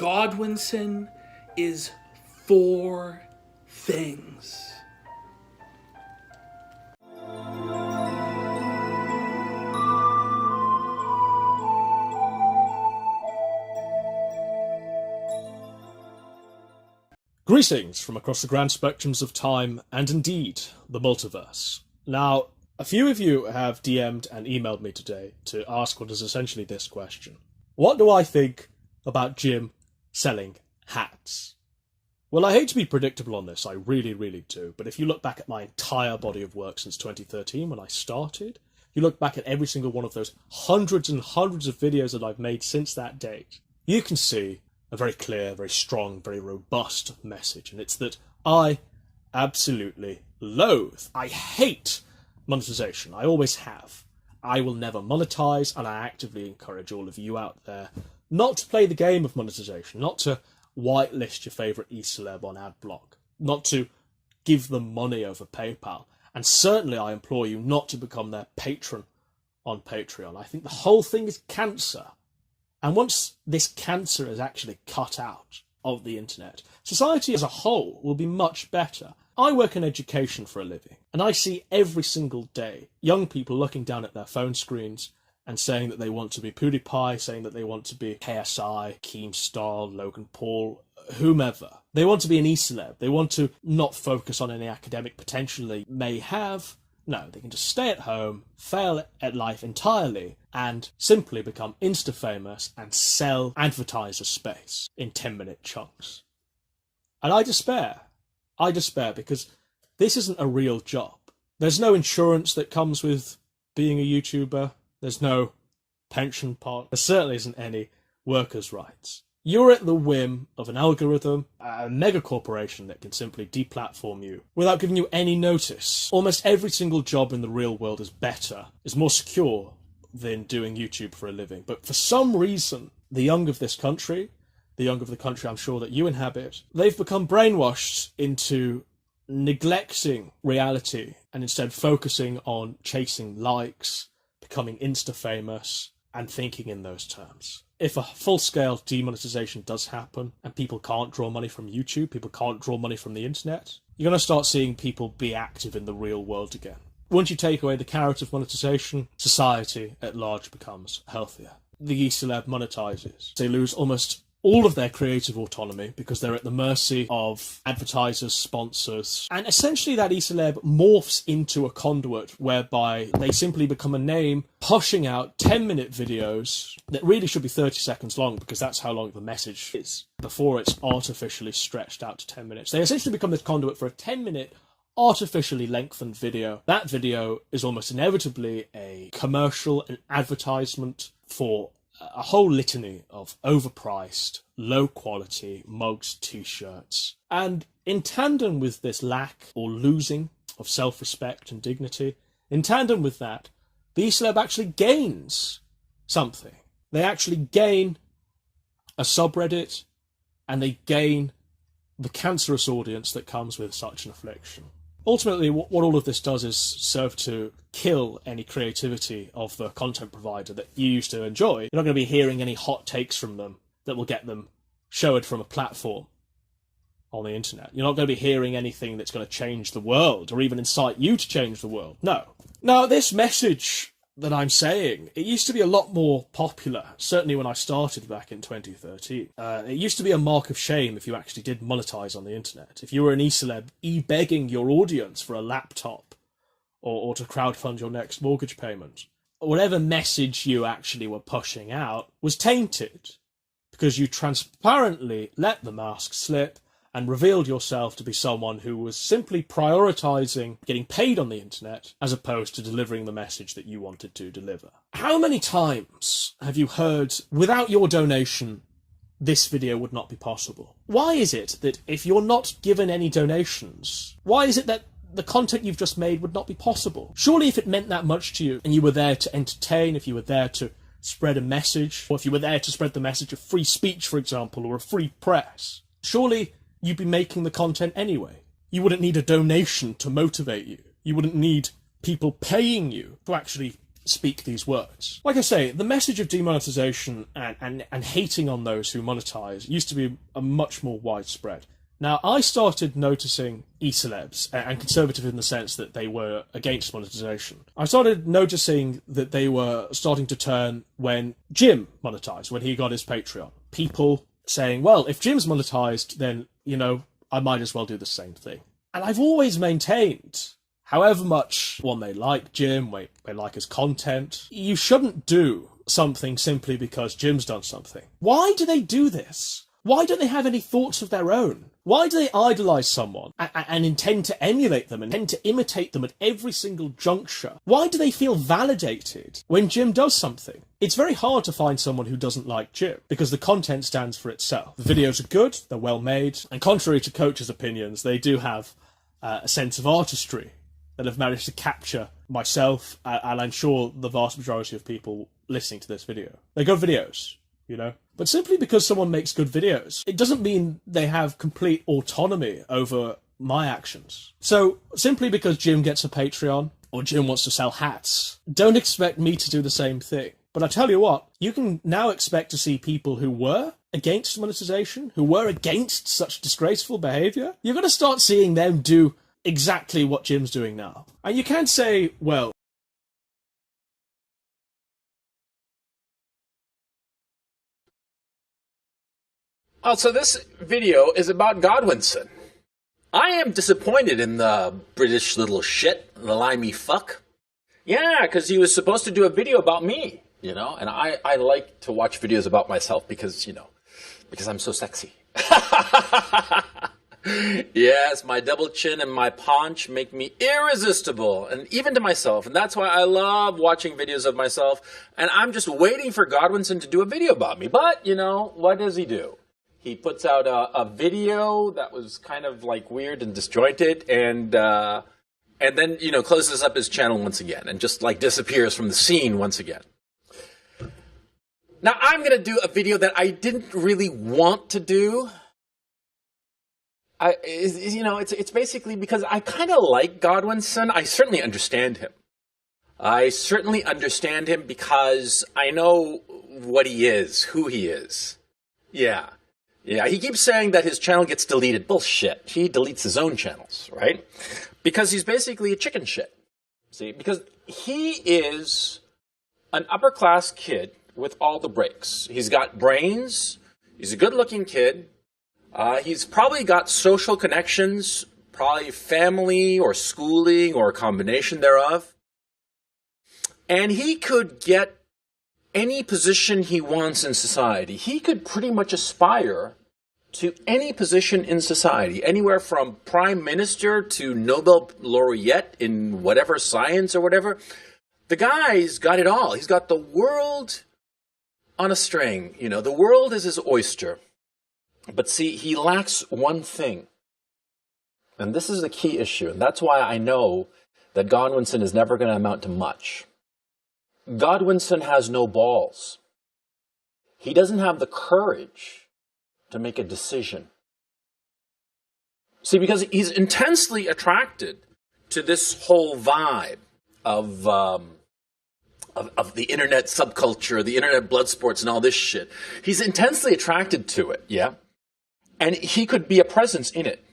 Godwinson is 4 things. Greetings from across the grand spectrums of time and indeed the multiverse. Now, a few of you have DM'd and emailed me today to ask what is essentially this question. What do I think about Jim selling hats? Well, I hate to be predictable on this, I really, really do, but if you look back at my entire body of work since 2013 when I started, you look back at every single one of those hundreds and hundreds of videos that I've made since that date, you can see a very clear, very strong, very robust message, and it's that I absolutely loathe, I hate monetization. I always have. I will never monetize, and I actively encourage all of you out there not to play the game of monetization, not to whitelist your favourite e-celeb on AdBlock, not to give them money over PayPal, and certainly I implore you not to become their patron on Patreon. I think the whole thing is cancer. And once this cancer is actually cut out of the internet, society as a whole will be much better. I work in education for a living, and I see every single day young people looking down at their phone screens and saying that they want to be PewDiePie, saying that they want to be KSI, Keemstar, Logan Paul, whomever. They want to be an e-celeb. They want to not focus on any academic potential they may have. No, they can just stay at home, fail at life entirely, and simply become insta-famous and sell advertiser space in 10-minute chunks. And I despair. I despair because this isn't a real job. There's no insurance that comes with being a YouTuber. There's no pension part. There certainly isn't any workers' rights. You're at the whim of an algorithm, a mega corporation that can simply deplatform you without giving you any notice. Almost every single job in the real world is better, is more secure than doing YouTube for a living. But for some reason, the young of this country, the young of the country I'm sure that you inhabit, they've become brainwashed into neglecting reality and instead focusing on chasing likes, becoming insta-famous, and thinking in those terms. If a full-scale demonetization does happen and people can't draw money from YouTube, people can't draw money from the internet, you're going to start seeing people be active in the real world again. Once you take away the carrot of monetization, society at large becomes healthier. The e-celeb monetizes. They lose almost all of their creative autonomy because they're at the mercy of advertisers, sponsors, and essentially that e-celeb morphs into a conduit whereby they simply become a name pushing out 10-minute videos that really should be 30 seconds long because that's how long the message is before it's artificially stretched out to 10 minutes. They essentially become this conduit for a 10-minute artificially lengthened video. That video is almost inevitably a commercial, an advertisement for a whole litany of overpriced, low-quality mugs, t-shirts. And in tandem with this lack or losing of self-respect and dignity, in tandem with that, the e-celeb actually gains something. They actually gain a subreddit, and they gain the cancerous audience that comes with such an affliction. Ultimately, what all of this does is serve to kill any creativity of the content provider that you used to enjoy. You're not going to be hearing any hot takes from them that will get them showered from a platform on the internet. You're not going to be hearing anything that's going to change the world or even incite you to change the world. No. Now, this message that I'm saying, it used to be a lot more popular, certainly when I started back in 2013. It used to be a mark of shame if you actually did monetize on the internet. If you were an e-celeb e-begging your audience for a laptop or to crowdfund your next mortgage payment. Whatever message you actually were pushing out was tainted because you transparently let the mask slip and revealed yourself to be someone who was simply prioritising getting paid on the internet as opposed to delivering the message that you wanted to deliver. How many times have you heard, without your donation, this video would not be possible? Why is it that if you're not given any donations, why is it that the content you've just made would not be possible? Surely if it meant that much to you and you were there to entertain, if you were there to spread a message, or if you were there to spread the message of free speech, for example, or a free press, surely you'd be making the content anyway. You wouldn't need a donation to motivate you. You wouldn't need people paying you to actually speak these words. Like I say, the message of demonetization and hating on those who monetize used to be a much more widespread. Now, I started noticing e-celebs, and conservative in the sense that they were against monetization. I started noticing that they were starting to turn when Jim monetized, when he got his Patreon. People saying, well, if Jim's monetized, then, you know, I might as well do the same thing. And I've always maintained, however much one may like Jim, may like his content, you shouldn't do something simply because Jim's done something. Why do they do this? Why don't they have any thoughts of their own? Why do they idolise someone and intend to emulate them and intend to imitate them at every single juncture? Why do they feel validated when Jim does something? It's very hard to find someone who doesn't like Jim, because the content stands for itself. The videos are good, they're well made, and contrary to Coach's opinions, they do have a sense of artistry that have managed to capture myself, and I'm sure the vast majority of people listening to this video. They're good videos, you know? But simply because someone makes good videos, it doesn't mean they have complete autonomy over my actions. So, simply because Jim gets a Patreon, or Jim wants to sell hats, don't expect me to do the same thing. But I tell you what, you can now expect to see people who were against monetization, who were against such disgraceful behaviour, you're going to start seeing them do exactly what Jim's doing now. And you can't say, well, So this video is about Godwinson. I am disappointed in the British little shit, the limey fuck. Yeah, because he was supposed to do a video about me, you know, and I like to watch videos about myself because, you know, because I'm so sexy. Yes, my double chin and my paunch make me irresistible, and even to myself, and that's why I love watching videos of myself, and I'm just waiting for Godwinson to do a video about me. But, you know, what does he do? He puts out a video that was kind of like weird and disjointed, and then, you know, closes up his channel once again and just like disappears from the scene once again. Now, I'm going to do a video that I didn't really want to do. You know, it's basically because I kind of like Godwinson. I certainly understand him. I certainly understand him because I know what he is, who he is. Yeah. Yeah, he keeps saying that his channel gets deleted. Bullshit. He deletes his own channels, right? Because he's basically a chicken shit. See, because he is an upper-class kid with all the breaks. He's got brains. He's a good-looking kid. He's probably got social connections, probably family or schooling or a combination thereof. And he could get any position he wants in society. He could pretty much aspire to any position in society, anywhere from prime minister to Nobel laureate in whatever science or whatever. The guy's got it all. He's got the world on a string. You know, the world is his oyster. But see, he lacks one thing. And this is the key issue. And that's why I know that Godwinson is never going to amount to much. Godwinson has no balls. He doesn't have the courage to make a decision. See, because he's intensely attracted to this whole vibe of the internet subculture, the internet blood sports and all this shit. He's intensely attracted to it, yeah? And he could be a presence in it.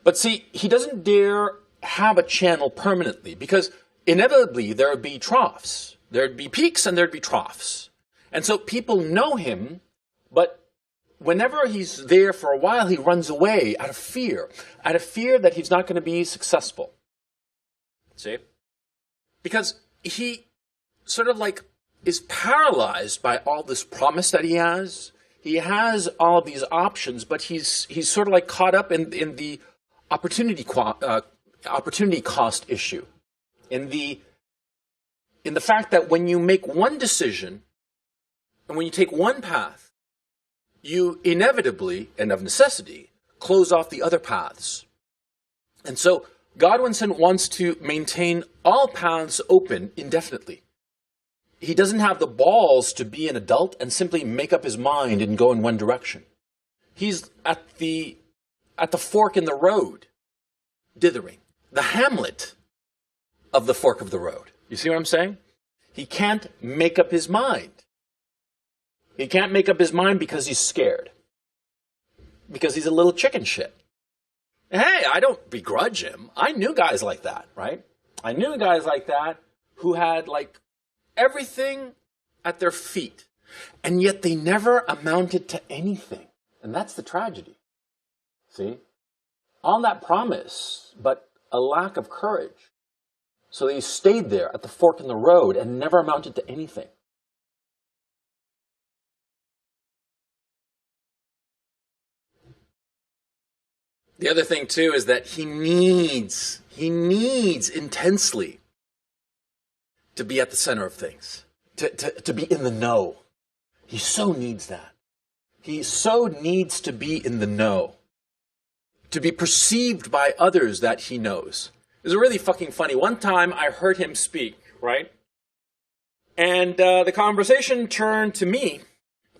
But see, he doesn't dare have a channel permanently because inevitably, there would be troughs. There'd be peaks and there'd be troughs. And so people know him, but whenever he's there for a while, he runs away out of fear that he's not going to be successful. See? Because he sort of like is paralyzed by all this promise that he has. He has all of these options, but he's sort of like caught up in the opportunity cost issue. In the fact that when you make one decision and when you take one path, you inevitably and of necessity close off the other paths. And so Godwinson wants to maintain all paths open indefinitely. He doesn't have the balls to be an adult and simply make up his mind and go in one direction. He's at the fork in the road, dithering. The Hamlet of the fork of the road. You see what I'm saying? He can't make up his mind. He can't make up his mind because he's scared. Because he's a little chicken shit. Hey, I don't begrudge him. I knew guys like that, right? I knew guys like that who had like everything at their feet. And yet they never amounted to anything. And that's the tragedy. See? All that promise, but a lack of courage. So they stayed there at the fork in the road and never amounted to anything. The other thing, too, is that he needs intensely to be at the center of things, to be in the know. He so needs that. He so needs to be in the know, to be perceived by others that he knows. It was really fucking funny. One time I heard him speak, right? And the conversation turned to me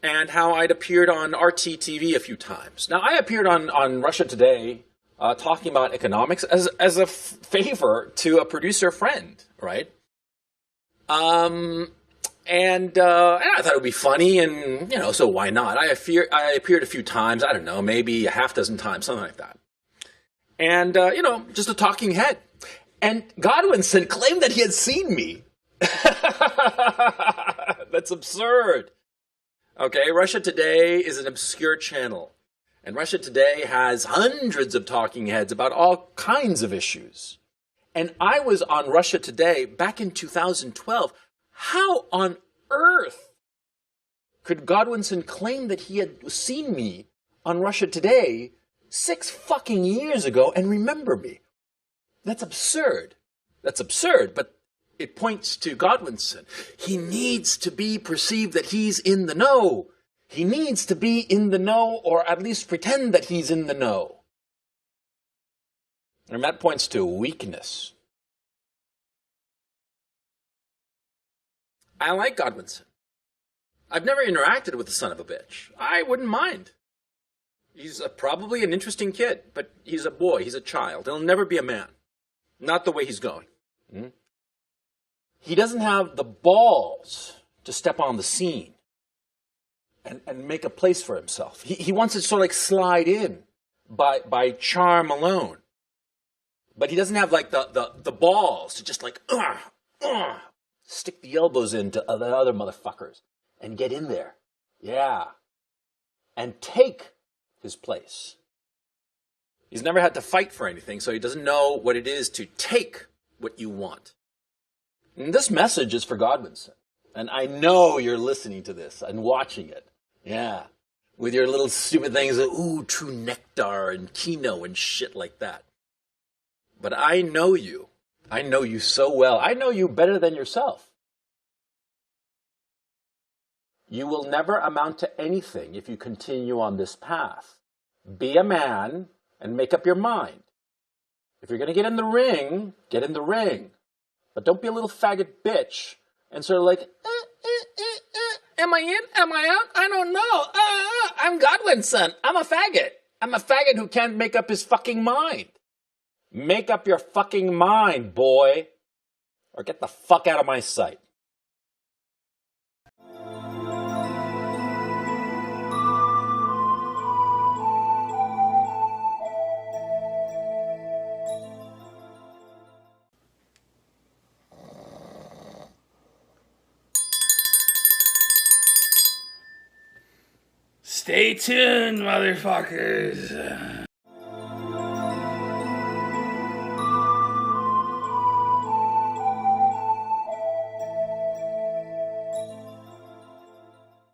and how I'd appeared on RT TV a few times. Now, I appeared on Russia Today talking about economics as a favor to a producer friend, right? And I thought it would be funny, and, you know, so why not? I appeared a few times, I don't know, maybe a half dozen times, something like that. And, you know, just a talking head. And Godwinson claimed that he had seen me. That's absurd. Okay, Russia Today is an obscure channel. And Russia Today has hundreds of talking heads about all kinds of issues. And I was on Russia Today back in 2012. How on earth could Godwinson claim that he had seen me on Russia Today 6 fucking years ago and remember me? That's absurd. That's absurd, but it points to Godwinson. He needs to be perceived that he's in the know. He needs to be in the know, or at least pretend that he's in the know. And that points to weakness. I like Godwinson. I've never interacted with the son of a bitch. I wouldn't mind. He's probably an interesting kid, but he's a boy, he's a child. He'll never be a man. Not the way he's going. He doesn't have the balls to step on the scene and make a place for himself. He wants to sort of like slide in by charm alone. But he doesn't have like the balls to just like stick the elbows into the other motherfuckers and get in there. Yeah. And take his place. He's never had to fight for anything, so he doesn't know what it is to take what you want. And this message is for Godwinson. And I know you're listening to this and watching it. Yeah. With your little stupid things of, ooh, true nectar and kino and shit like that. But I know you. I know you so well. I know you better than yourself. You will never amount to anything if you continue on this path. Be a man and make up your mind. If you're going to get in the ring, get in the ring. But don't be a little faggot bitch and sort of like, am I in? Am I out? I don't know. I'm Godwinson. I'm a faggot. I'm a faggot who can't make up his fucking mind. Make up your fucking mind, boy. Or get the fuck out of my sight. Stay tuned, motherfuckers.